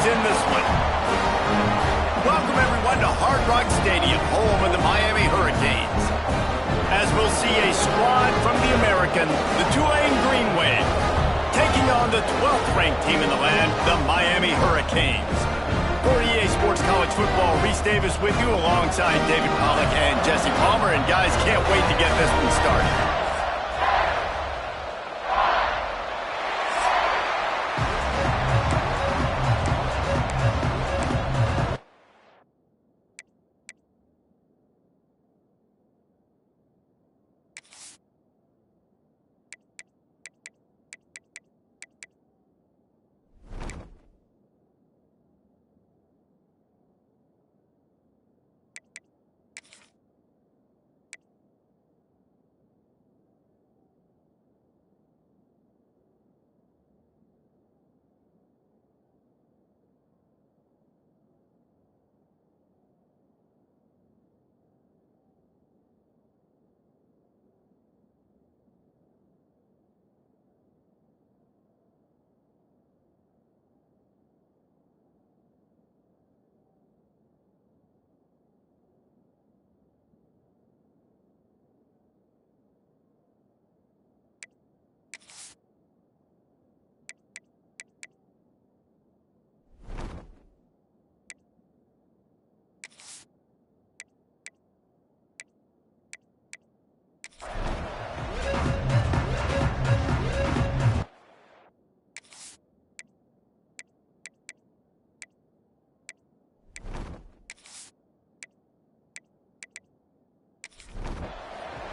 in this one. Welcome, everyone, to Hard Rock Stadium, home of the Miami Hurricanes. As we'll see a squad from the American, the Tulane Green Wave, taking on the 12th-ranked team in the land, the Miami Hurricanes. For EA Sports College Football, Reese Davis with you alongside David Pollack and Jesse Palmer. And guys, can't wait to get this one started.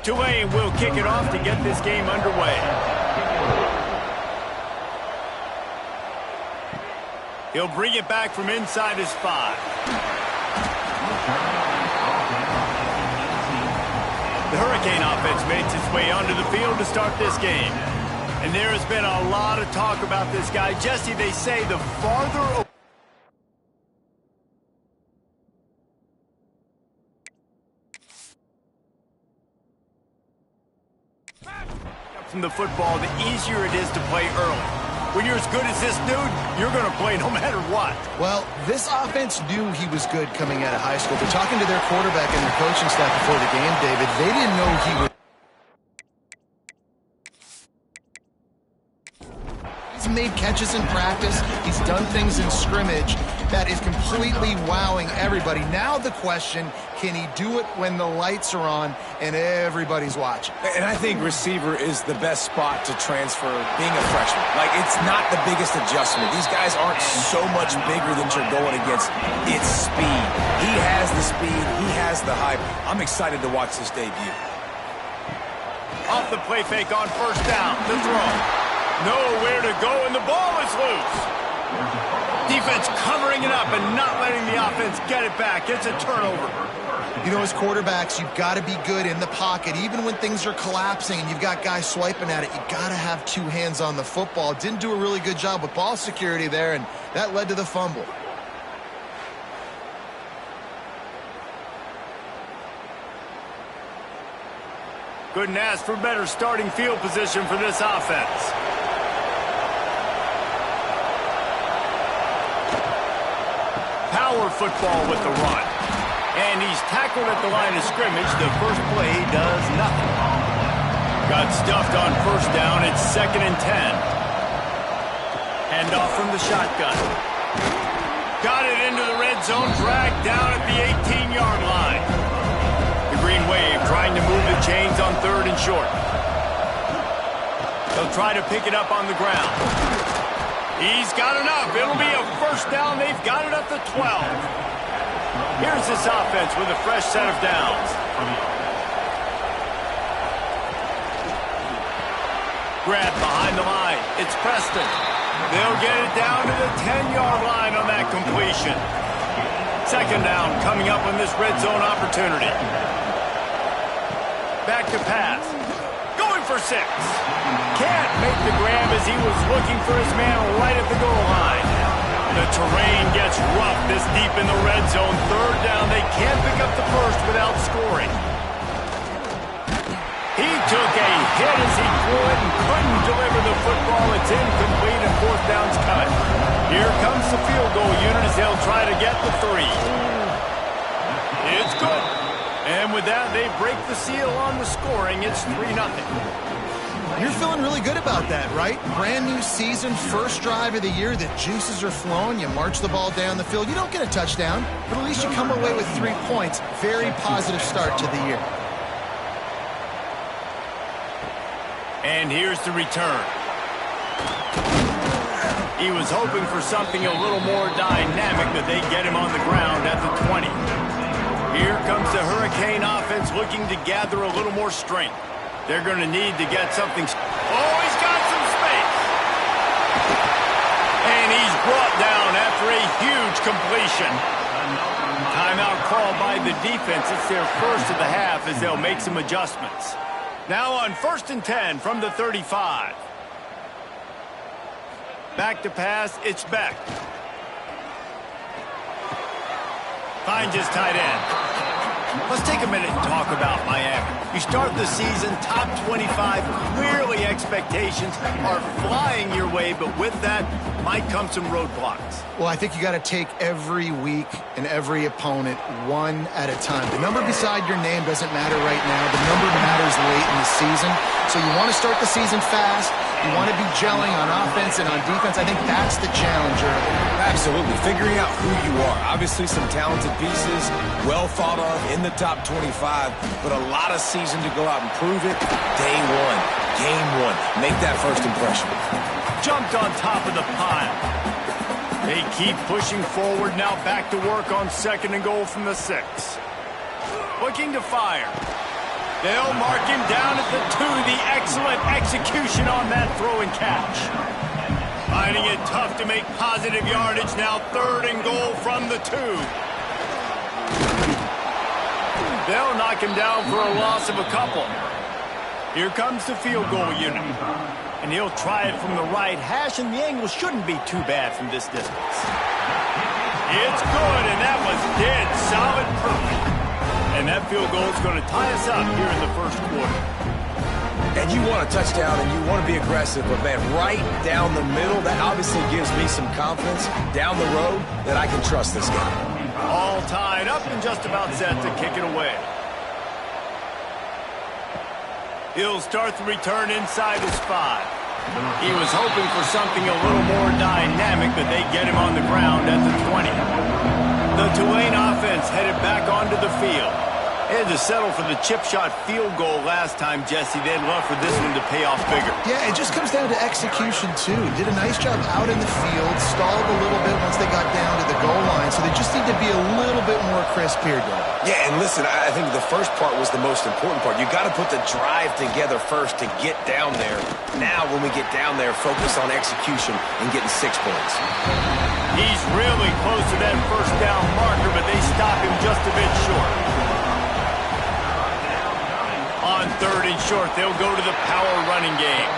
Tulane will kick it off to get this game underway. He'll bring it back from inside his 5. The Hurricane offense makes its way onto the field to start this game. And there has been a lot of talk about this guy. Jesse, they say the farther from the football, the easier it is to play early. When you're as good as this dude, you're going to play no matter what. Well, this offense knew he was good coming out of high school. But talking to their quarterback and their coaching staff before the game, David, they didn't know he would. He's made catches in practice. He's done things in scrimmage that is completely wowing everybody. Now the question, can he do it when the lights are on and everybody's watching? And I think receiver is the best spot to transfer being a freshman. Like, it's not the biggest adjustment. These guys aren't so much bigger than you're going against. It's speed. He has the speed. He has the hype. I'm excited to watch this debut. Off the play fake on first down. The throw. Nowhere to go, and the ball is loose. Defense covering it up and not letting the offense get it back. It's a turnover. You know, as quarterbacks, you've got to be good in the pocket. Even when things are collapsing and you've got guys swiping at it, you've got to have 2 hands on the football. Didn't do a really good job with ball security there, and that led to the fumble. Couldn't ask for better starting field position for this offense. Power football with the run. And he's tackled at the line of scrimmage. The first play does nothing. Got stuffed on first down. It's 2nd and 10. Hand off from the shotgun. Got it into the red zone. Dragged down at the 18-yard line. The Green Wave trying to move the chains on 3rd and short. They'll try to pick it up on the ground. He's got enough. It'll be a first down. They've got it up to 12. Here's this offense with a fresh set of downs. Grab behind the line. It's Preston. They'll get it down to the 10-yard line on that completion. 2nd down coming up on this red zone opportunity. Back to pass. Going for 6. Can't make the grab as he was looking for his man right at the goal line. The terrain gets rough this deep in the red zone. 3rd down. They can't pick up the first without scoring. He took a hit as he threw it and couldn't deliver the football. It's incomplete and fourth down's cut. Here comes the field goal unit as they'll try to get the 3. It's good. And with that, they break the seal on the scoring. It's 3-0. You're feeling really good about that, right? Brand new season, first drive of the year. The juices are flowing. You march the ball down the field. You don't get a touchdown, but at least you come away with 3 points. Very positive start to the year. And here's the return. He was hoping for something a little more dynamic, but they get him on the ground at the 20. Here comes the Hurricane offense looking to gather a little more strength. They're going to need to get something. Oh, he's got some space. And he's brought down after a huge completion. Timeout called by the defense. It's their first of the half as they'll make some adjustments. Now on 1st and 10 from the 35. Back to pass, it's Beck. Finds his tight end. Let's take a minute and talk about Miami. You start the season top 25. Clearly expectations are flying your way, but with that might come some roadblocks. Well, I think you got to take every week and every opponent one at a time. The number beside your name doesn't matter right now. The number matters late in the season. So you want to start the season fast. You want to be gelling on offense and on defense. I think that's the challenge early. Absolutely. Figuring out who you are. Obviously some talented pieces, well thought of in the top 25, but a lot of season to go out and prove it. Day one, game one. Make that first impression. Jumped on top of the pile. They keep pushing forward. Now back to work on 2nd and goal from the 6. Looking to fire. They'll mark him down at the 2. The excellent execution on that throw and catch. Finding it tough to make positive yardage. Now 3rd and goal from the 2. They'll knock him down for a loss of a couple. Here comes the field goal unit. And he'll try it from the right hash, and the angle shouldn't be too bad from this distance. It's good, and that was dead solid perfect. And that field goal is going to tie us up here in the first quarter. And you want a touchdown, and you want to be aggressive, but, man, right down the middle, that obviously gives me some confidence down the road that I can trust this guy. All tied up and just about set to kick it away. He'll start the return inside his 5. He was hoping for something a little more dynamic, but they get him on the ground at the 20. The Tulane offense headed back onto the field. They had to settle for the chip shot field goal last time, Jesse. They'd love for this one to pay off bigger. Yeah, it just comes down to execution, too. Did a nice job out in the field, stalled a little bit once they got down to the goal line, so they just need to be a little bit more crisp here, Doug. Yeah, and listen, I think the first part was the most important part. You got to put the drive together first to get down there. Now, when we get down there, focus on execution and getting 6 points. He's really close to that first down marker, but they stop him just a bit short. On 3rd and short, they'll go to the power running game.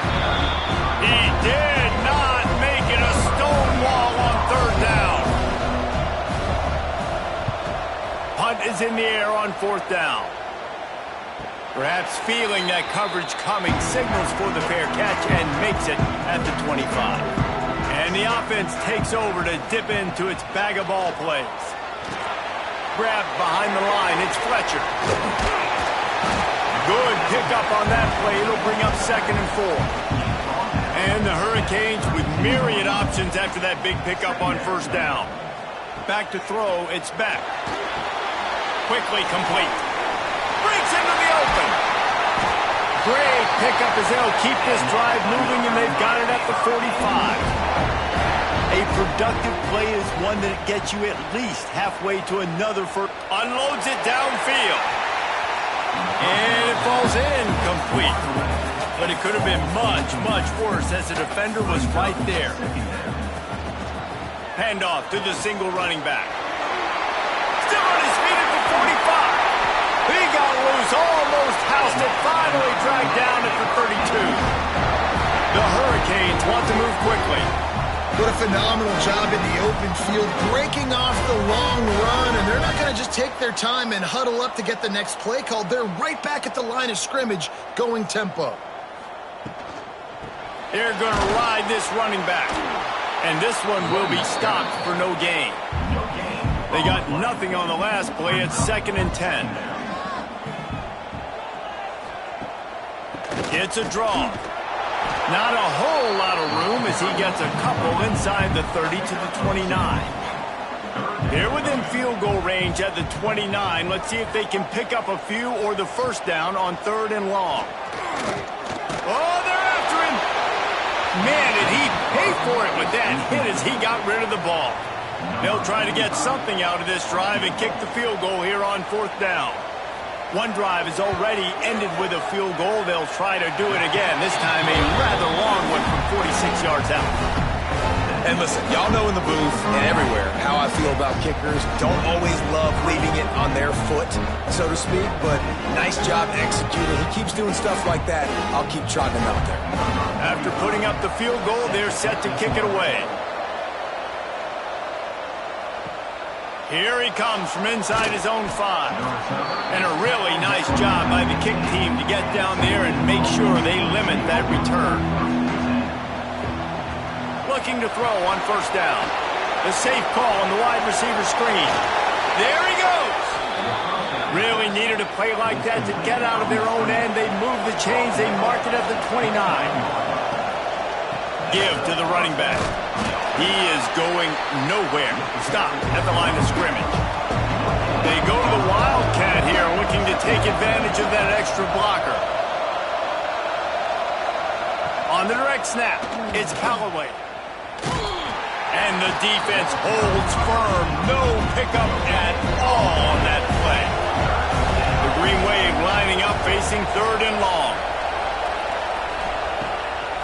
He did not make it a stonewall on 3rd down. Punt is in the air on 4th down. Perhaps feeling that coverage coming, signals for the fair catch and makes it at the 25. And the offense takes over to dip into its bag of ball plays. Grabbed behind the line, it's Fletcher. Good pickup on that play. It'll bring up 2nd and 4. And the Hurricanes with myriad options after that big pickup on 1st down. Back to throw, it's Beck. Quickly complete. Breaks into the open. Great pickup as they'll keep this drive moving, and they've got it at the 45. A productive play is one that gets you at least halfway to another first. Unloads it downfield. And it falls incomplete. But it could have been much, much worse as the defender was right there. Handoff to the single running back. Still on his feet at the 45. He got loose, almost housed it, finally dragged down at the 32. The Hurricanes want to move quickly. What a phenomenal job in the open field, breaking off the long run, and they're not going to just take their time and huddle up to get the next play called. They're right back at the line of scrimmage, going tempo. They're going to ride this running back, and this one will be stopped for no gain. They got nothing on the last play. It's 2nd and 10. It's a draw. Not a whole lot of room as he gets a couple inside the 30 to the 29. They're within field goal range at the 29. Let's see if they can pick up a few or the first down on 3rd and long. Oh, they're after him. Man, did he pay for it with that hit as he got rid of the ball. They'll try to get something out of this drive and kick the field goal here on 4th down. One drive is already ended with a field goal. They'll try to do it again, this time a rather long one from 46 yards out. And listen, y'all know in the booth and everywhere how I feel about kickers. Don't always love leaving it on their foot, so to speak, but nice job executing. He keeps doing stuff like that. I'll keep trotting him out there. After putting up the field goal, they're set to kick it away. Here he comes from inside his own 5. And a really nice job by the kick team to get down there and make sure they limit that return. Looking to throw on 1st down. The safe call on the wide receiver screen. There he goes. Really needed a play like that to get out of their own end. They moved the chains. They marked it at the 29. Give to the running back. He is going nowhere. Stopped at the line of scrimmage. They go to the Wildcat here, looking to take advantage of that extra blocker. On the direct snap, it's Callaway. And the defense holds firm. No pickup at all on that play. The Green Wave lining up, facing 3rd and long.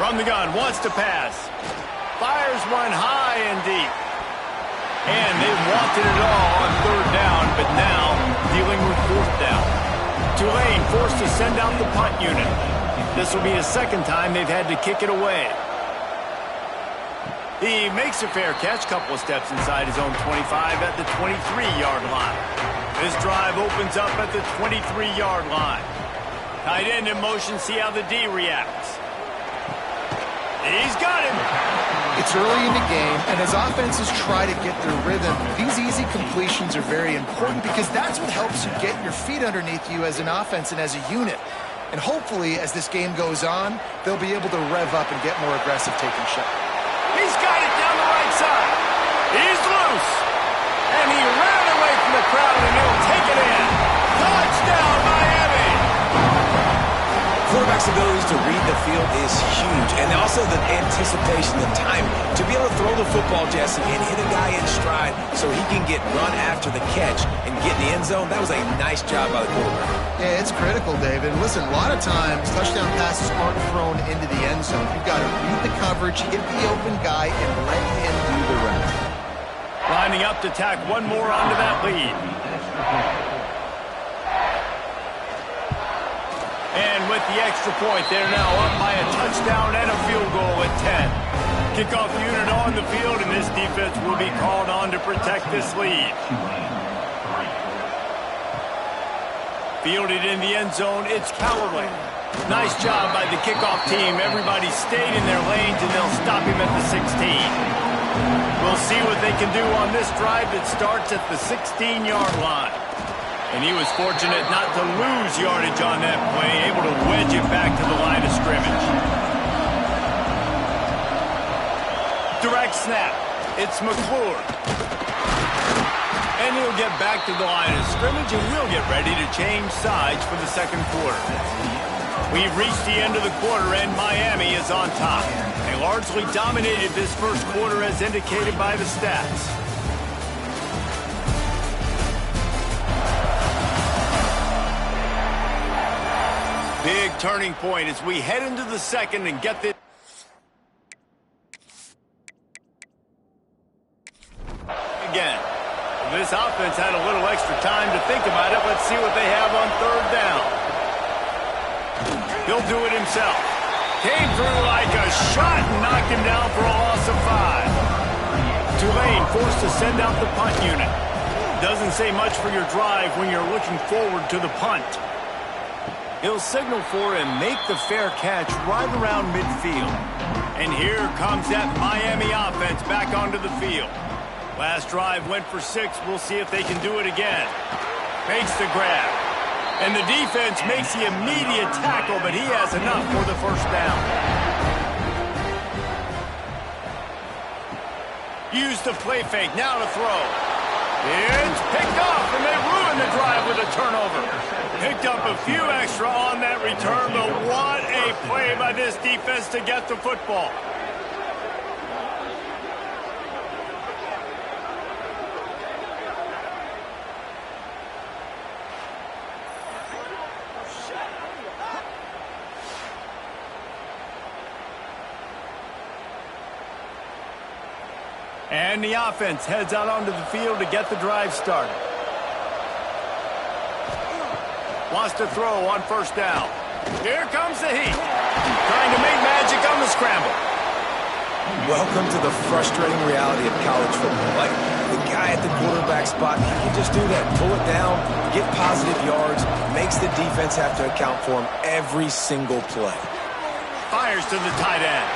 From the gun, wants to pass. Fires one high and deep. And they wanted it all on 3rd down, but now dealing with 4th down. Tulane forced to send out the punt unit. This will be the 2nd time they've had to kick it away. He makes a fair catch, couple of steps inside his own 25 at the 23-yard line. This drive opens up at the 23-yard line. Tight end in motion, see how the D reacts. He's got him. It's early in the game, and as offenses try to get their rhythm, these easy completions are very important because that's what helps you get your feet underneath you as an offense and as a unit. And hopefully, as this game goes on, they'll be able to rev up and get more aggressive taking shots. He's got it down the right side. He's loose. And he ran away from the crowd, and he'll take it in. Touchdown, Miami. Quarterback's abilities to read the field is huge, and also the anticipation, the time to be able to throw the football, Jesse, and hit a guy in stride so he can get run after the catch and get in the end zone. That was a nice job by the quarterback. Yeah, it's critical, David. Listen, a lot of times touchdown passes aren't thrown into the end zone. You've got to read the coverage, hit the open guy, and let him do the rest. Lining up to tack one more onto that lead. And with the extra point, they're now up by a touchdown and a field goal at 10. Kickoff unit on the field, and this defense will be called on to protect this lead. Fielded in the end zone, it's Callaway. Nice job by the kickoff team. Everybody stayed in their lanes, and they'll stop him at the 16. We'll see what they can do on this drive that starts at the 16-yard line. And he was fortunate not to lose yardage on that play, able to wedge it back to the line of scrimmage. Direct snap. It's McClure. And he'll get back to the line of scrimmage, and we'll get ready to change sides for the 2nd quarter. We've reached the end of the quarter, and Miami is on top. They largely dominated this 1st quarter as indicated by the stats. Big turning point as we head into the 2nd and get this. Again, this offense had a little extra time to think about it. Let's see what they have on 3rd down. He'll do it himself. Came through like a shot and knocked him down for a loss of 5. Tulane forced to send out the punt unit. Doesn't say much for your drive when you're looking forward to the punt. He'll signal for and make the fair catch right around midfield. And here comes that Miami offense back onto the field. Last drive went for 6. We'll see if they can do it again. Makes the grab. And the defense makes the immediate tackle, but he has enough for the first down. Use the play fake. Now to throw. It's picked off, and they ruin the drive with a turnover. Picked up a few extra on that return, but what a play by this defense to get the football. And the offense heads out onto the field to get the drive started. Wants to throw on first down. Here comes the heat. Trying to make magic on the scramble. Welcome to the frustrating reality of college football. Like, the guy at the quarterback spot, he can just do that. Pull it down, get positive yards, makes the defense have to account for him every single play. Fires to the tight end.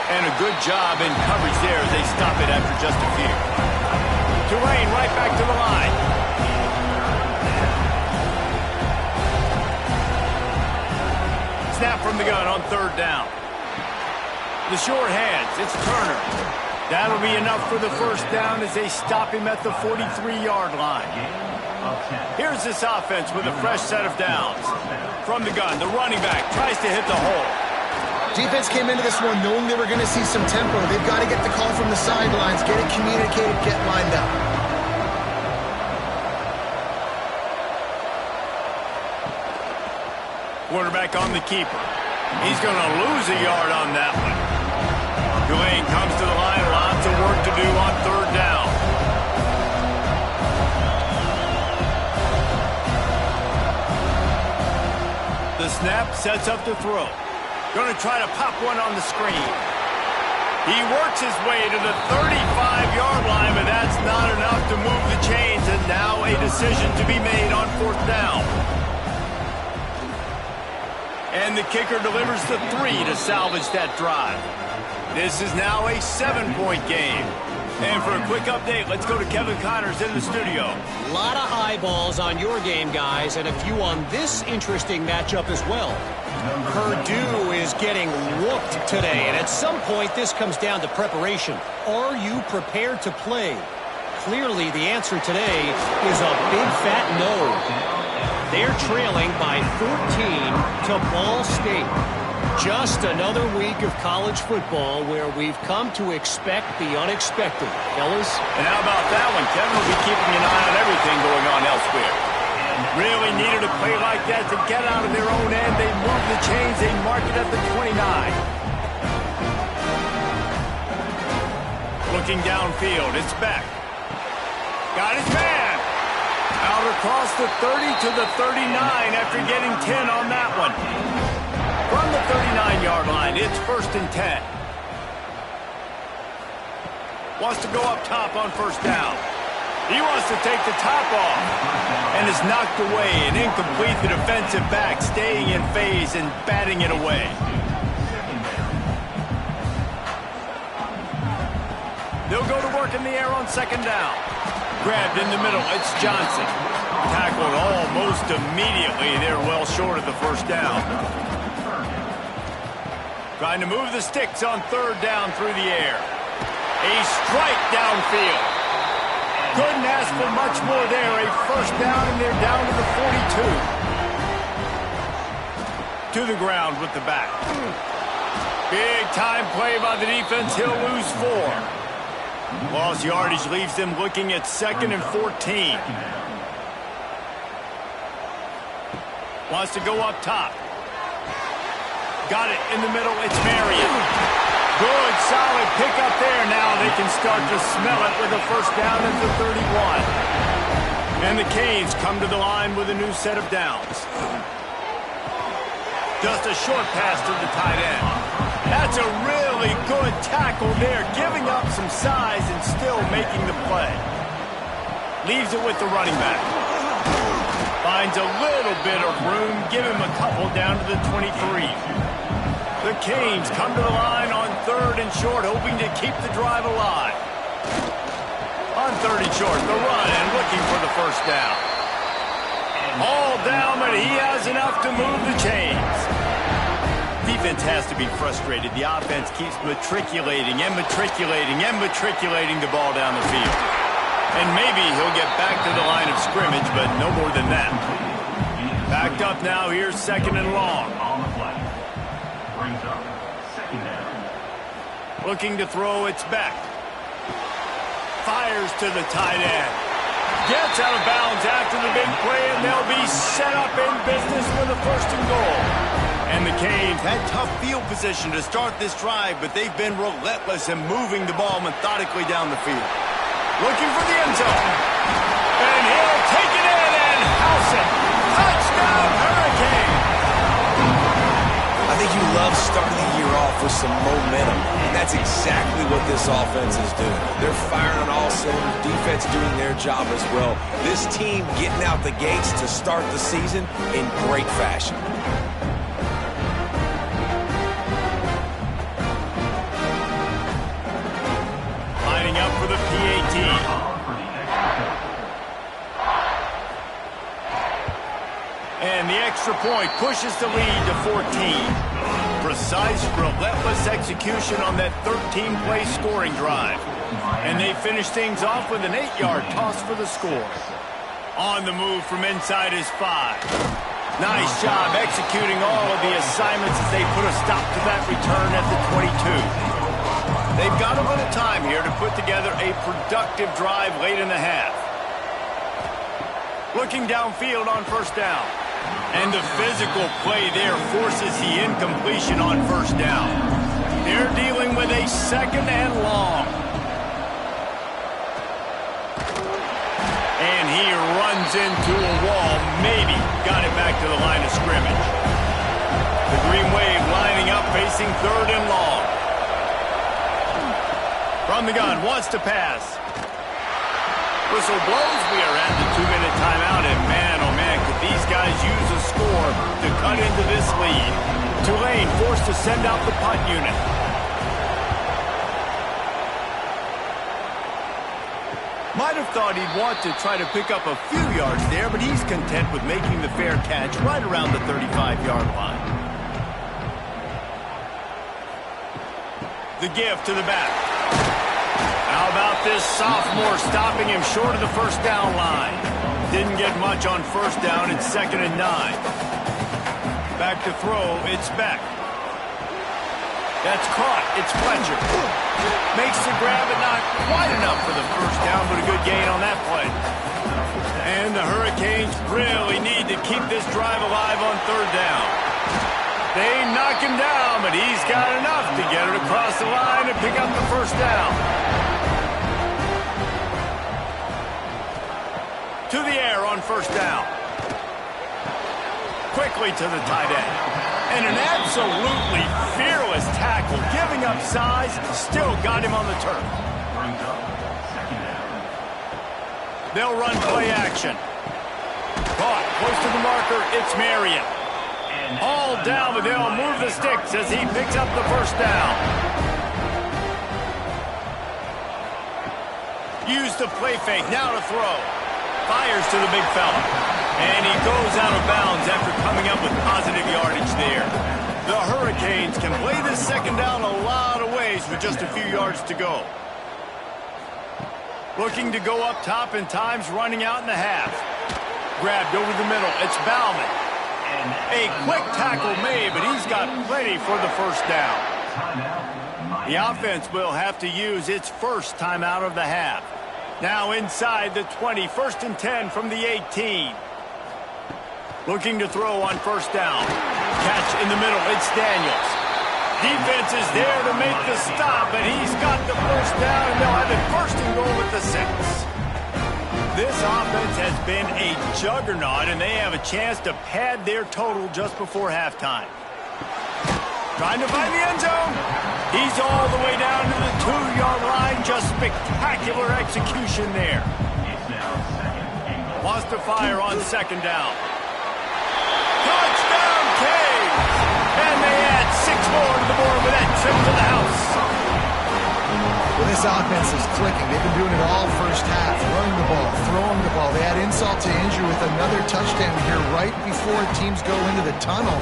And a good job in coverage there as they stop it after just a few. Tulane right back to the line. Snap from the gun on third down. The short hands, it's Turner. That'll be enough for the first down as they stop him at the 43-yard line. Here's this offense with a fresh set of downs. From the gun, the running back tries to hit the hole. Defense came into this one knowing they were going to see some tempo. They've got to get the call from the sidelines, get it communicated, get lined up. Quarterback on the keeper. He's going to lose a yard on that one. Tulane comes to the line. Lots of work to do on third down. The snap sets up the throw. Going to try to pop one on the screen. He works his way to the 35-yard line, but that's not enough to move the chains, and now a decision to be made on fourth down. And the kicker delivers the 3 to salvage that drive. This is now a 7-point game. And for a quick update, let's go to Kevin Connors in the studio. A lot of eyeballs on your game, guys, and a few on this interesting matchup as well. Purdue is getting whooped today, and at some point this comes down to preparation. Are you prepared to play? Clearly the answer today is a big fat no. They're trailing by 14 to Ball State. Just another week of college football where we've come to expect the unexpected. Fellas? And how about that one? Kevin will be keeping an eye on everything going on elsewhere. Really needed a play like that to get out of their own end. They move the chains. They mark it at the 29. Looking downfield. It's Beck. Got his man. Out across the 30 to the 39 after getting 10 on that one. From the 39-yard line, it's 1st and 10. Wants to go up top on first down. He wants to take the top off. And is knocked away and incomplete. The defensive back staying in phase and batting it away. They'll go to work in the air on second down. Grabbed in the middle, it's Johnson. Tackled almost immediately. They're well short of the first down. Trying to move the sticks on third down through the air. A strike downfield. Couldn't ask for much more there. A first down, and they're down to the 42. To the ground with the back. Big time play by the defense. He'll lose 4. Lost yardage leaves them looking at 2nd and 14. Wants to go up top. Got it in the middle. It's Marion. Good, solid pickup there. Now they can start to smell it with a first down at the 31. And the Canes come to the line with a new set of downs. Just a short pass to the tight end. That's a really good tackle there, giving up some size and still making the play. Leaves it with the running back. Finds a little bit of room, give him a couple down to the 23. The Canes come to the line on 3rd and short, hoping to keep the drive alive. On 3rd and short, the run and looking for the first down. All down, but he has enough to move the chains. Defense has to be frustrated. The offense keeps matriculating and matriculating and matriculating the ball down the field. And maybe he'll get back to the line of scrimmage, but no more than that. Backed up now, here's 2nd and long. Brings up 2nd down. Looking to throw, it's back. Fires to the tight end. Gets out of bounds after the big play, and they'll be set up in business with a 1st and goal. And the Canes had tough field position to start this drive, but they've been relentless in moving the ball methodically down the field. Looking for the end zone. And he'll take it in and house it. Touchdown, Hurricane! I think you love starting the year off with some momentum, and that's exactly what this offense is doing. They're firing on all cylinders, defense doing their job as well. This team getting out the gates to start the season in great fashion. Lining up for the PAT. And the extra point pushes the lead to 14. Precise, relentless execution on that 13-play scoring drive. And they finish things off with an 8-yard toss for the score. On the move from inside his 5. Nice job executing all of the assignments as they put a stop to that return at the 22. They've got a little time here to put together a productive drive late in the half. Looking downfield on 1st down. And the physical play there forces the incompletion on 1st down. They're dealing with a 2nd and long. And he runs into a wall. Maybe got it back to the line of scrimmage. The Green Wave lining up facing 3rd and long. From the gun, wants to pass. Whistle blows. We are at the 2-minute timeout, and man, oh man, could these guys use a score to cut into this lead. Tulane forced to send out the punt unit. Might have thought he'd want to try to pick up a few yards there, but he's content with making the fair catch right around the 35-yard line. The give to the back. How about this sophomore stopping him short of the 1st down line? Didn't get much on 1st down. It's 2nd and 9. Back to throw. It's back. That's caught. It's Fletcher. Makes the grab, but not quite enough for the 1st down, but a good gain on that play. And the Hurricanes really need to keep this drive alive on 3rd down. They knock him down, but he's got enough to get it across the line and pick up the 1st down. To the air on 1st down. Quickly to the tight end. And an absolutely fearless tackle, giving up size, still got him on the turf. They'll run play action. Caught, close to the marker, it's Marion. All down, but they'll move the sticks as he picks up the 1st down. Use the play fake, now to throw. Fires to the big fella. And he goes out of bounds after coming up with positive yardage there. The Hurricanes can play this 2nd down a lot of ways with just a few yards to go. Looking to go up top in times, running out in the half. Grabbed over the middle. It's Bauman. A quick tackle made, but he's got plenty for the 1st down. The offense will have to use its 1st timeout of the half. Now inside the 20, 1st and 10 from the 18. Looking to throw on 1st down. Catch in the middle, it's Daniels. Defense is there to make the stop, and he's got the 1st down, and they'll have it 1st and goal at the 6. This offense has been a juggernaut, and they have a chance to pad their total just before halftime. Trying to find the end zone. He's all the way down to the 2-yard line. Just spectacular execution there. Wants to fire on second down. Touchdown, Canes! And they add 6 more to the board with that trip to the house. Well, this offense is clicking. They've been doing it all first half. Running the ball, throwing the ball. They add insult to injury with another touchdown here right before teams go into the tunnel.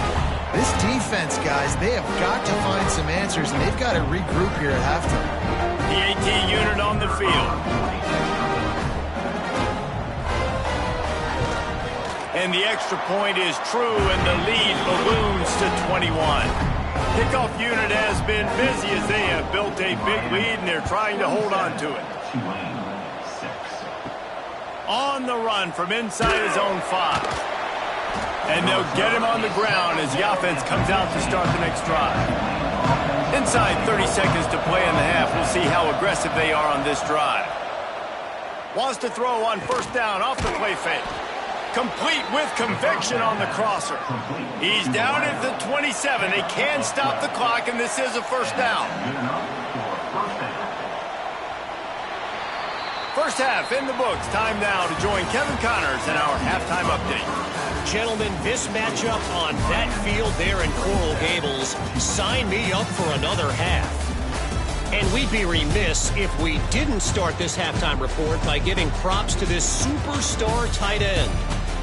This defense, guys, they have got to find some answers, and they've got to regroup here at halftime. The AT unit on the field. And the extra point is true, and the lead balloons to 21. Kickoff unit has been busy as they have built a big lead, and they're trying to hold on to it. On the run from inside his own 5. And they'll get him on the ground as the offense comes out to start the next drive. Inside 30 seconds to play in the half. We'll see how aggressive they are on this drive. Wants to throw on first down off the play fake. Complete with conviction on the crosser. He's down at the 27. They can stop the clock, and this is a first down. First half in the books. Time now to join Kevin Connors in our halftime update. Gentlemen, this matchup on that field there in Coral Gables, sign me up for another half. And we'd be remiss if we didn't start this halftime report by giving props to this superstar tight end.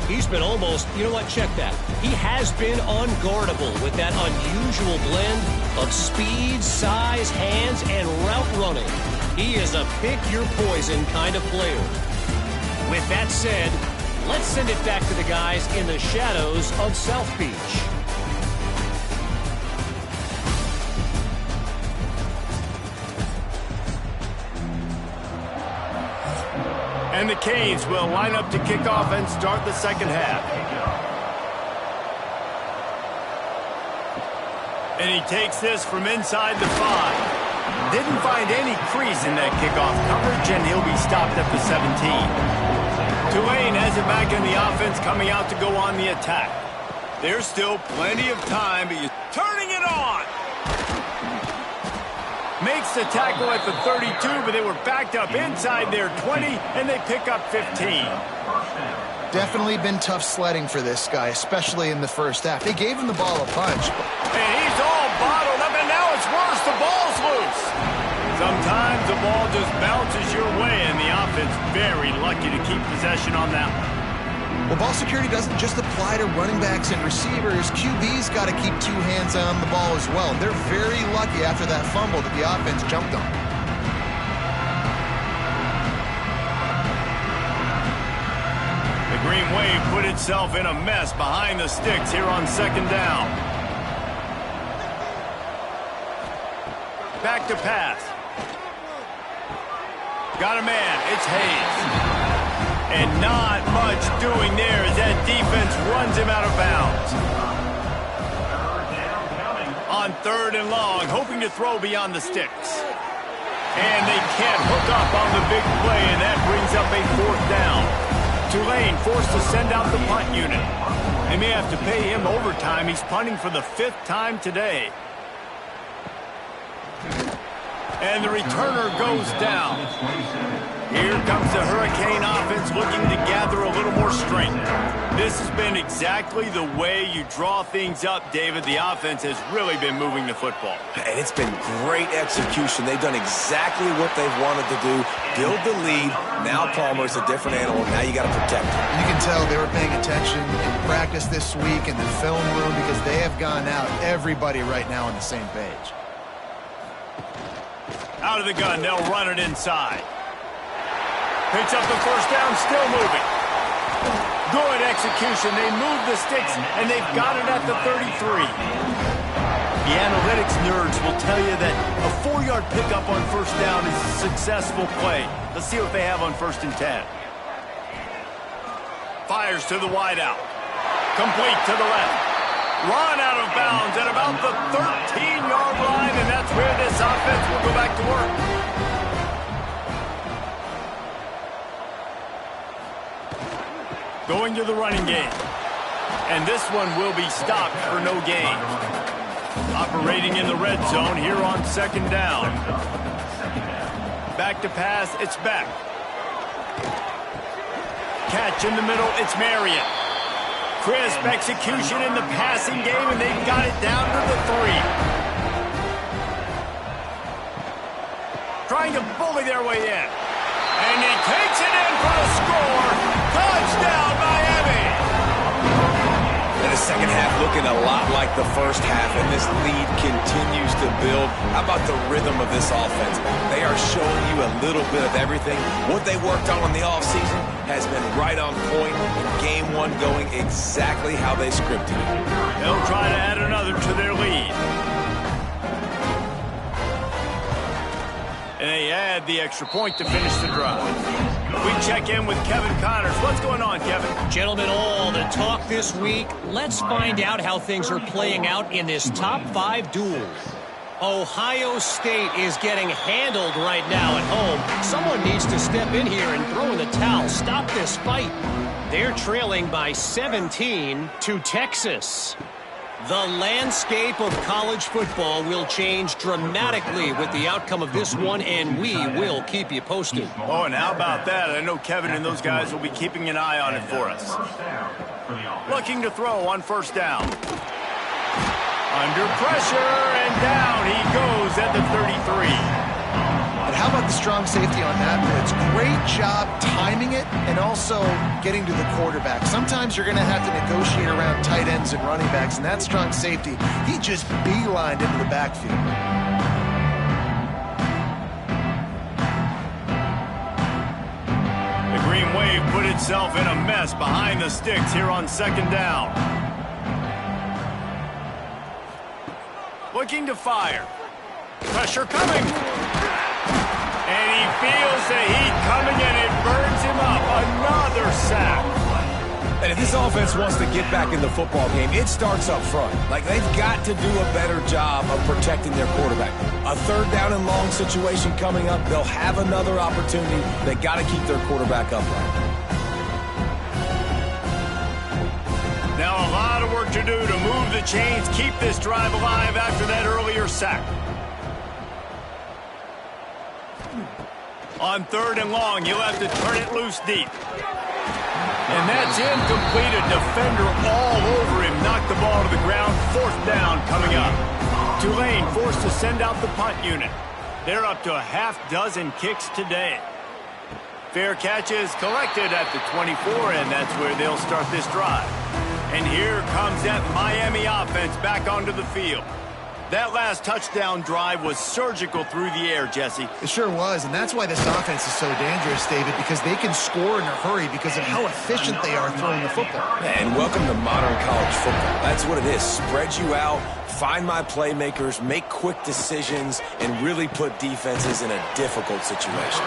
He's been almost, you know what, check that. He has been unguardable with that unusual blend of speed, size, hands, and route running. He is a pick-your-poison kind of player. With that said, let's send it back to the guys in the shadows of South Beach. And the Canes will line up to kick off and start the second half. And he takes this from inside the 5. Didn't find any crease in that kickoff coverage, and he'll be stopped at the 17. Tulane has it back in the offense, coming out to go on the attack. There's still plenty of time, but he's turning it on. Makes the tackle at the 32, but they were backed up inside their 20, and they pick up 15. Definitely been tough sledding for this guy, especially in the first half. They gave him the ball a punch. And he's all bottled up, and now it's worse. The ball's loose. Sometimes the ball just bounces your way, and the offense very lucky to keep possession on that one. Well, ball security doesn't just apply to running backs and receivers. QB's got to keep 2 hands on the ball as well. They're very lucky after that fumble that the offense jumped on. The Green Wave put itself in a mess behind the sticks here on second down. Back to pass. Got a man. It's Hayes. And not much doing there as that defense runs him out of bounds. On third and long, hoping to throw beyond the sticks. And they can't hook up on the big play, and that brings up a fourth down. Tulane forced to send out the punt unit. They may have to pay him overtime. He's punting for the 5th time today. And the returner goes down. Here comes the Hurricane offense looking to gather a little more strength. This has been exactly the way you draw things up, David. The offense has really been moving the football. And it's been great execution. They've done exactly what they've wanted to do. Build the lead. Now Palmer's a different animal. Now you got to protect him. You can tell they were paying attention in practice this week in the film room because they have gone out, everybody right now on the same page. Out of the gun, they'll run it inside. Picks up the first down, still moving. Good execution. They move the sticks, and they've got it at the 33. The analytics nerds will tell you that a 4-yard pickup on first down is a successful play. Let's see what they have on 1st and 10. Fires to the wideout. Complete to the left. Run out of bounds at about the 13-yard line, and that's where this offense will go back to work. Going to the running game. And this one will be stopped for no gain. Operating in the red zone here on second down. Back to pass, it's back. Catch in the middle, it's Marion. Crisp execution in the passing game, and they've got it down to the 3. Trying to bully their way in. And he takes it in for the score. Touchdown, Miami! And the second half looking a lot like the first half, and this lead continues to build. How about the rhythm of this offense? They are showing you a little bit of everything. What they worked on in the offseason has been right on point, and game one going exactly how they scripted it. They'll try to add another to their lead. And they add the extra point to finish the drive. We check in with Kevin Connors. What's going on, Kevin? Gentlemen, all the talk this week. Let's find out how things are playing out in this top 5 duel. Ohio State is getting handled right now at home. Someone needs to step in here and throw in the towel. Stop this fight. They're trailing by 17 to Texas. The landscape of college football will change dramatically with the outcome of this one, and we will keep you posted. Oh, and how about that? I know Kevin and those guys will be keeping an eye on it for us. Looking to throw on first down. Under pressure, and down he goes at the 33. And how about the strong safety on that blitz? Great job timing it and also getting to the quarterback. Sometimes you're going to have to negotiate around tight ends and running backs, and that strong safety, he just beelined into the backfield. The Green Wave put itself in a mess behind the sticks here on second down. Looking to fire. Pressure coming. And he feels the heat coming, and it burns him up. Another sack. And if this offense wants to get back in the football game, it starts up front. Like, they've got to do a better job of protecting their quarterback. A third down and long situation coming up, they'll have another opportunity. They got to keep their quarterback upright. Now a lot of work to do to move the chains, keep this drive alive after that earlier sack. On third and long, you'll have to turn it loose deep. And that's incomplete. A defender all over him. Knocked the ball to the ground. Fourth down coming up. Tulane forced to send out the punt unit. They're up to a half-dozen kicks today. Fair catch is collected at the 24, and that's where they'll start this drive. And here comes that Miami offense back onto the field. That last touchdown drive was surgical through the air, Jesse. It sure was, and that's why this offense is so dangerous, David, because they can score in a hurry because of how efficient they are throwing the football. And welcome to modern college football. That's what it is. Spread you out, find my playmakers, make quick decisions, and really put defenses in a difficult situation.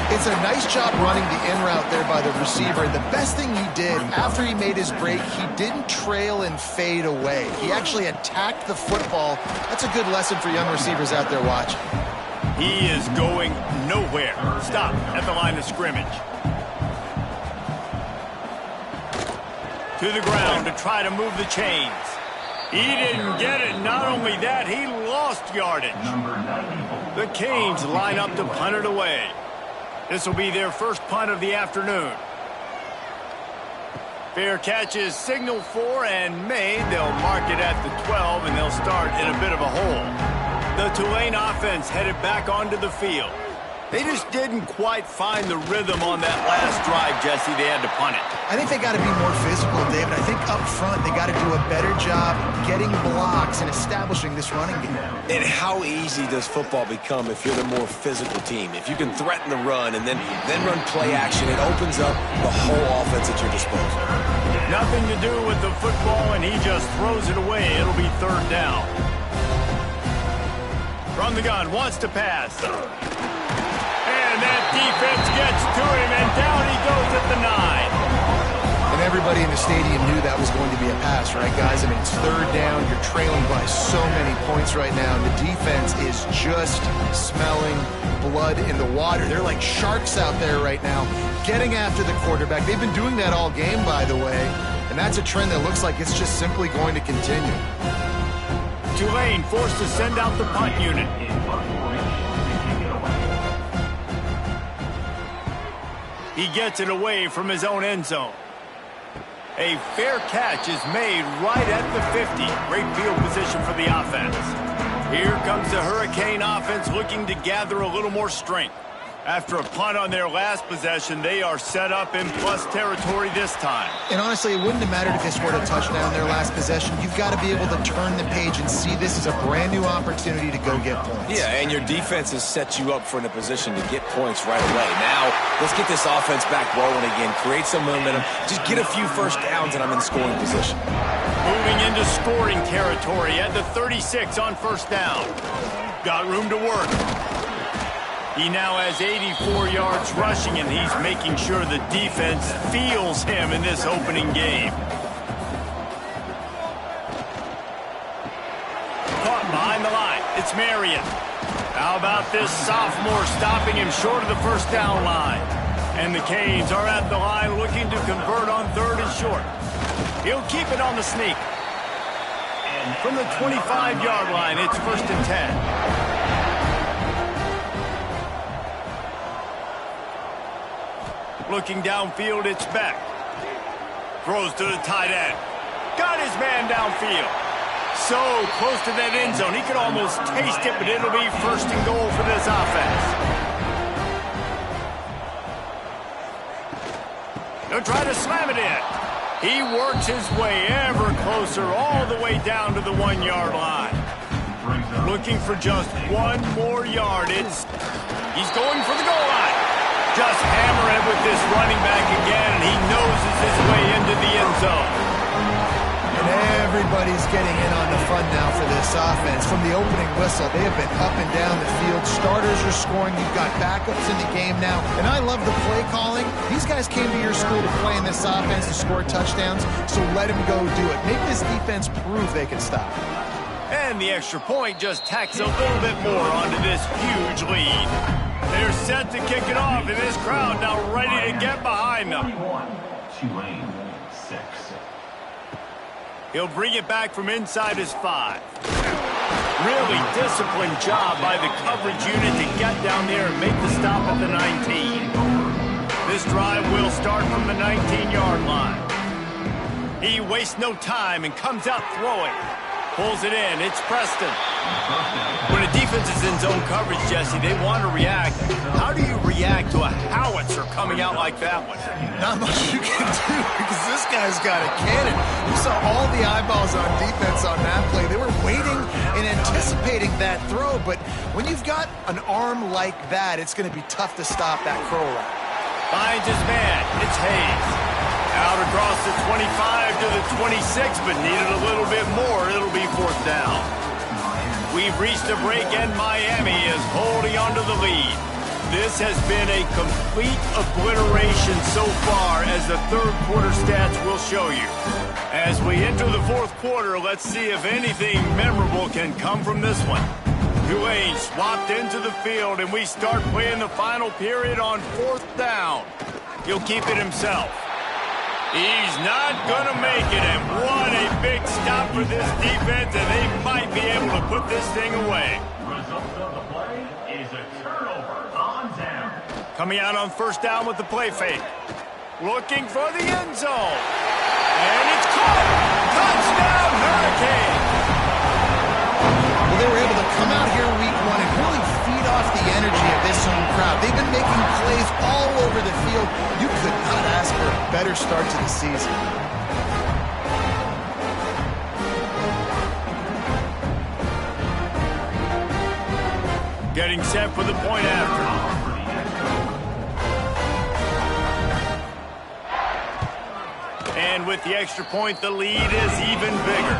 It's a nice job running the in route there by the receiver. The best thing he did after he made his break, he didn't trail and fade away. He actually attacked the football. That's a good lesson for young receivers out there watching. He is going nowhere. Stop at the line of scrimmage. To the ground to try to move the chains. He didn't get it. Not only that, he lost yardage. The Canes line up to punt it away. This will be their first punt of the afternoon. Fair catch is signaled for and made. They'll mark it at the 12, and they'll start in a bit of a hole. The Tulane offense headed back onto the field. They just didn't quite find the rhythm on that last drive, Jesse. They had to punt it. I think they got to be more physical, David. I think up front they got to do a better job getting blocks and establishing this running game. And how easy does football become if you're the more physical team? If you can threaten the run and then run play action, it opens up the whole offense at your disposal. Nothing to do with the football, and he just throws it away. It'll be third down. From the gun, wants to pass. And that defense gets to him, and down he goes at the 9. And everybody in the stadium knew that was going to be a pass, right, guys? I mean, it's third down. You're trailing by so many points right now, and the defense is just smelling blood in the water. They're like sharks out there right now, getting after the quarterback. They've been doing that all game, by the way, and that's a trend that looks like it's just simply going to continue. Tulane forced to send out the punt unit. He gets it away from his own end zone. A fair catch is made right at the 50. Great field position for the offense. Here comes the Hurricane offense looking to gather a little more strength. After a punt on their last possession, they are set up in plus territory this time. And honestly, it wouldn't have mattered if they scored a touchdown their last possession. You've got to be able to turn the page and see this as a brand new opportunity to go get points. Yeah, and your defense has set you up for in a position to get points right away. Now, let's get this offense back rolling again. Create some momentum. Just get a few first downs, and I'm in scoring position. Moving into scoring territory at the 36 on first down. Got room to work. He now has 84 yards rushing, and he's making sure the defense feels him in this opening game. Caught behind the line. It's Marion. How about this sophomore stopping him short of the first down line? And the Canes are at the line looking to convert on third and short. He'll keep it on the sneak. From the 25-yard line, it's first and 10. Looking downfield, it's Beck. Throws to the tight end. Got his man downfield. So close to that end zone. He could almost taste it, but it'll be first and goal for this offense. He'll try to slam it in. He works his way ever closer all the way down to the 1-yard line. Looking for just one more yard. He's going for the goal line. Just hammer it with this running back again, and he noses his way into the end zone. And everybody's getting in on the fun now for this offense. From the opening whistle, they have been up and down the field. Starters are scoring. You've got backups in the game now. And I love the play calling. These guys came to your school to play in this offense to score touchdowns, so let them go do it. Make this defense prove they can stop. And the extra point just tacks a little bit more onto this huge lead. They're set to kick it off, and this crowd now ready to get behind them. Tulane 6. He'll bring it back from inside his 5. Really disciplined job by the coverage unit to get down there and make the stop at the 19. This drive will start from the 19-yard line. He wastes no time and comes out throwing. Pulls it in. It's Preston. When a defense is in zone coverage, Jesse, they want to react. How do you react to a howitzer coming out like that one? Not much you can do because this guy's got a cannon. You saw all the eyeballs on defense on that play. They were waiting and anticipating that throw, but when you've got an arm like that, it's going to be tough to stop that curl route. Finds his man. It's Hayes. Out across the 25 to the 26, but needed a little bit more. It'll be fourth down. We've reached a break, and Miami is holding on to the lead. This has been a complete obliteration so far, as the third quarter stats will show you. As we enter the fourth quarter, let's see if anything memorable can come from this one. Tulane swapped into the field, and we start playing the final period on fourth down. He'll keep it himself. He's not going to make it, and what a big stop for this defense, and they might be able to put this thing away. Result of the play is a turnover on down. Coming out on first down with the play fake. Looking for the end zone. And it's caught. Touchdown, Hurricane. Well, they were able to come out here week 1 and really feed off the energy of this home crowd. They've been making plays all over the field. You could not ask for a better start to the season. Getting set for the point after. And with the extra point, the lead is even bigger.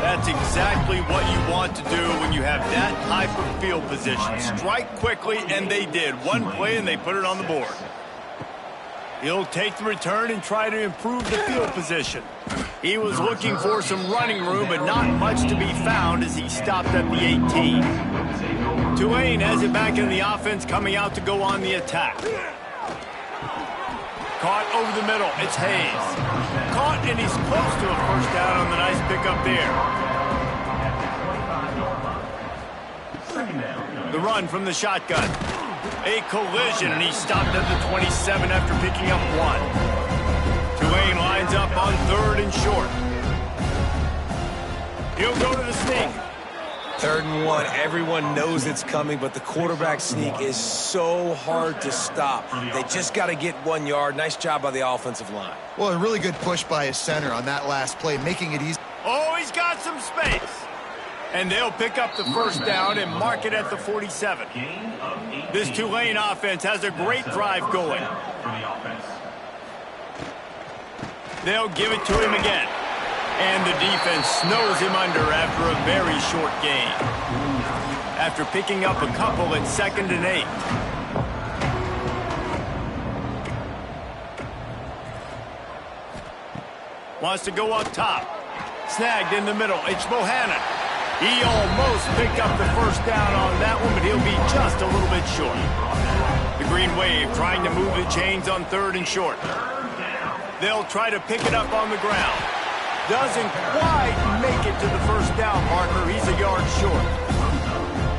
That's exactly what you want to do when you have that type of field position. Strike quickly, and they did. One play, and they put it on the board. He'll take the return and try to improve the field position. He was looking for some running room, but not much to be found as he stopped at the 18. Tulane has it back in the offense, coming out to go on the attack. Caught over the middle. It's Hayes. Caught, and he's close to a first down on the nice pickup there. The run from the shotgun. A collision, and he stopped at the 27 after picking up 1. Tulane lines up on 3rd and short. He'll go to the sneak. 3rd and 1. Everyone knows it's coming, but the quarterback sneak is so hard to stop. They just got to get 1 yard. Nice job by the offensive line. Well, a really good push by his center on that last play, making it easy. Oh, he's got some space. And they'll pick up the first down and mark it at the 47. This Tulane offense has a great drive going. They'll give it to him again. And the defense snows him under after a very short gain. After picking up a couple at 2nd and 8. Wants to go up top. Snagged in the middle. It's Bohannon. He almost picked up the first down on that one, but he'll be just a little bit short. The Green Wave trying to move the chains on 3rd and short. They'll try to pick it up on the ground. Doesn't quite make it to the first down marker. He's a yard short.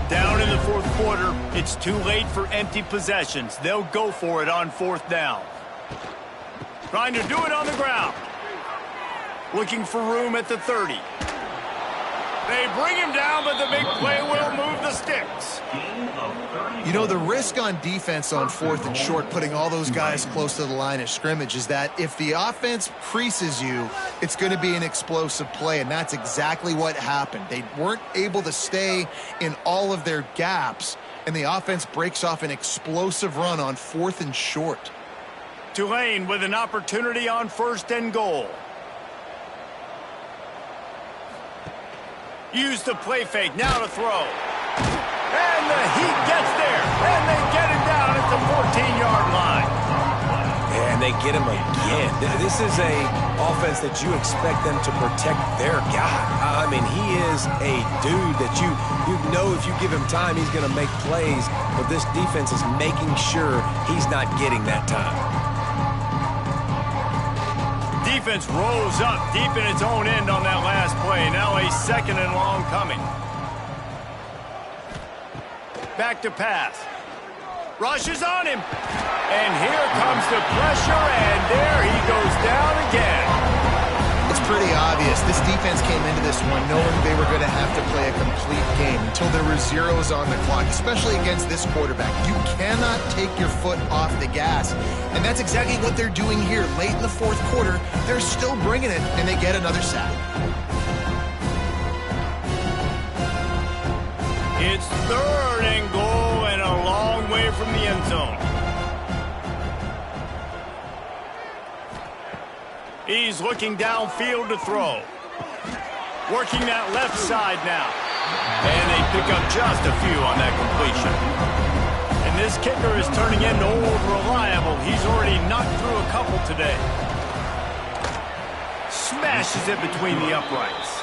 Down in the 4th quarter, it's too late for empty possessions. They'll go for it on 4th down. Trying to do it on the ground. Looking for room at the 30. They bring him down, but the big play will move the sticks. You know, the risk on defense on 4th and short, putting all those guys close to the line of scrimmage, is that if the offense creases you, it's going to be an explosive play, and that's exactly what happened. They weren't able to stay in all of their gaps, and the offense breaks off an explosive run on 4th and short. Tulane with an opportunity on 1st and goal. Use the play fake, now to throw. And the Heat gets there, and they get him down at the 14-yard line. And they get him again. This is a offense that you expect them to protect their guy. I mean, he is a dude that you know if you give him time, he's going to make plays, but this defense is making sure he's not getting that time. Defense rolls up deep in its own end on that last play. Now a 2nd and long coming. Back to pass. Rushes on him. And here comes the pressure, and there he goes down again. It's pretty obvious. This defense came into this one knowing they were going to have to play a complete game until there were zeros on the clock, especially against this quarterback. You cannot take your foot off the gas. And that's exactly what they're doing here. Late in the 4th quarter, they're still bringing it, and they get another sack. It's 3rd and goal and a long way from the end zone. He's looking downfield to throw. Working that left side now. And they pick up just a few on that completion. And this kicker is turning into old reliable. He's already knocked through a couple today. Smashes it between the uprights.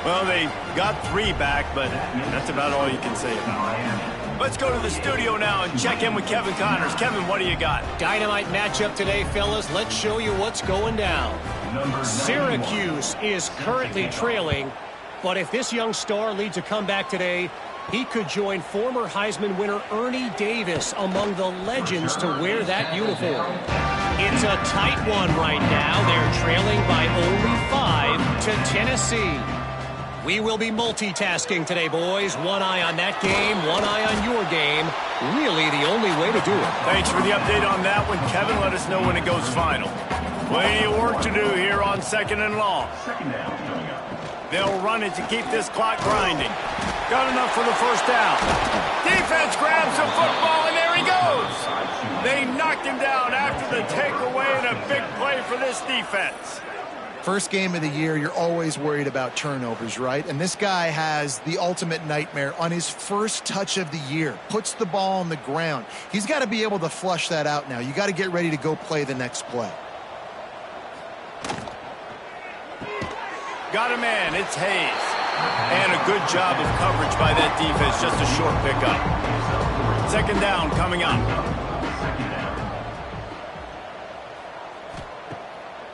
Well, they got 3 back, but that's about all you can say about it. Let's go to the studio now and check in with Kevin Connors. Kevin, what do you got? Dynamite matchup today, fellas. Let's show you what's going down. Syracuse is currently trailing, but if this young star leads a comeback today, he could join former Heisman winner Ernie Davis among the legends to wear that uniform. It's a tight one right now. They're trailing by only 5 to Tennessee. We will be multitasking today, boys. One eye on that game, one eye on your game. Really the only way to do it. Thanks for the update on that one, Kevin. Let us know when it goes final. Plenty of work to do here on 2nd and long. They'll run it to keep this clock grinding. Got enough for the first down. Defense grabs the football, and there he goes. They knocked him down after the takeaway, and a big play for this defense. First game of the year, you're always worried about turnovers, right? And this guy has the ultimate nightmare on his first touch of the year. Puts the ball on the ground. He's got to be able to flush that out now. You got to get ready to go play the next play. Got a man. It's Hayes. And a good job of coverage by that defense. Just a short pickup. 2nd down coming up.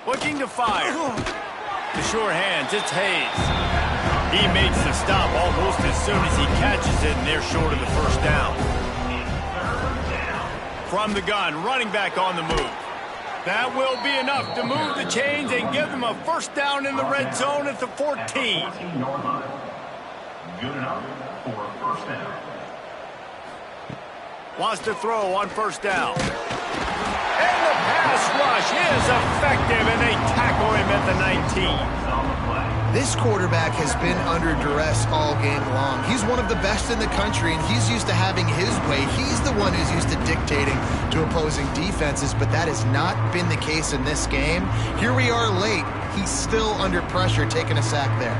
Looking to fire. The sure hands, it's Hayes. He makes the stop almost as soon as he catches it, and they're short of the first down. From the gun, running back on the move. That will be enough to move the chains and give them a first down in the red zone at the 14. Good enough for a first down. Wants to throw on first down. And the pass rush is effective, and they tackle him at the 19. This quarterback has been under duress all game long. He's one of the best in the country, and he's used to having his way. He's the one who's used to dictating to opposing defenses, but that has not been the case in this game. Here we are late. He's still under pressure, taking a sack there.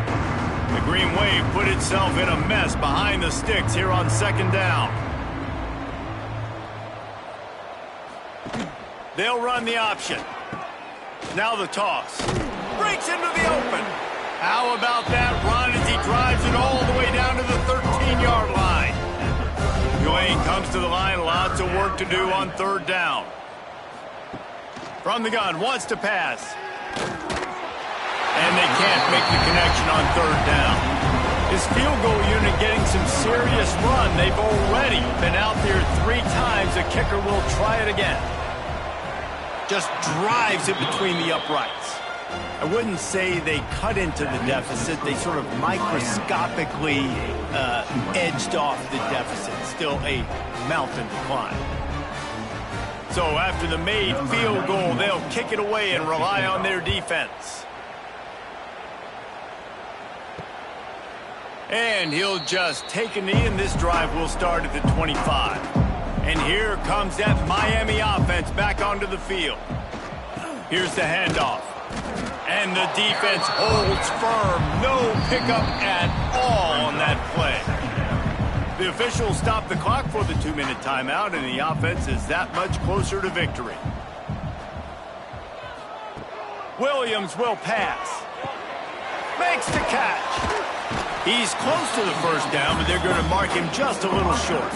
The Green Wave put itself in a mess behind the sticks here on second down. They'll run the option. Now the toss. Breaks into the open. How about that run as he drives it all the way down to the 13-yard line? Tulane comes to the line. Lots of work to do on third down. From the gun, wants to pass. And they can't make the connection on third down. His field goal unit getting some serious run. They've already been out there 3 times. The kicker will try it again. Just drives it between the uprights. I wouldn't say they cut into the deficit. They sort of microscopically edged off the deficit. Still a mountain to climb. So after the made field goal, they'll kick it away and rely on their defense. And he'll just take a knee, and this drive will start at the 25. And here comes that Miami offense back onto the field. Here's the handoff. And the defense holds firm. No pickup at all on that play. The officials stop the clock for the 2-minute timeout, and the offense is that much closer to victory. Williams will pass. Makes the catch. He's close to the first down, but they're going to mark him just a little short.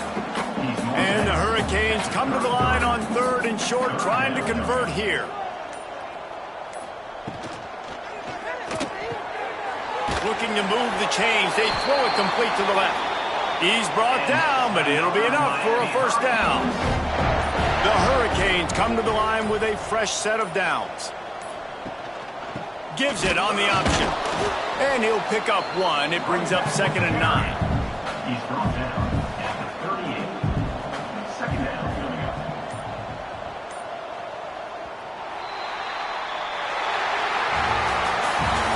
And the Hurricanes come to the line on third and short, trying to convert here. Looking to move the chains. They throw it complete to the left. He's brought down, but it'll be enough for a first down. The Hurricanes come to the line with a fresh set of downs. Gives it on the option. And he'll pick up 1. It brings up 2nd and 9. He's brought down at the 38. Second down coming up.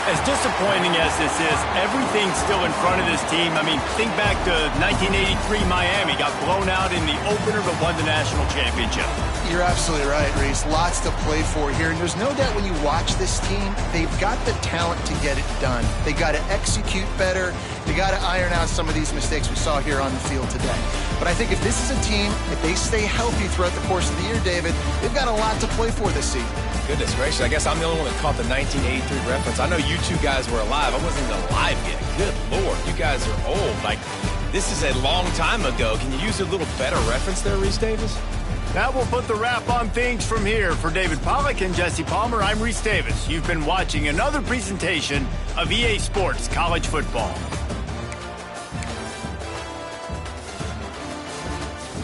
As disappointing as this is, everything's still in front of this team. I mean, think back to 1983 Miami. Got blown out in the opener, but won the national championship. You're absolutely right, Reese. Lots to play for here. And there's no doubt when you watch this team, they've got the talent to get it done. They got to execute better. They got to iron out some of these mistakes we saw here on the field today. But I think if this is a team, if they stay healthy throughout the course of the year, David, they've got a lot to play for this season. Goodness gracious, I guess I'm the only one that caught the 1983 reference. I know you two guys were alive. I wasn't even alive yet. Good Lord, you guys are old. Like, this is a long time ago. Can you use a little better reference there, Reese Davis? That will put the wrap on things from here. For David Pollack and Jesse Palmer, I'm Reese Davis. You've been watching another presentation of EA Sports College Football.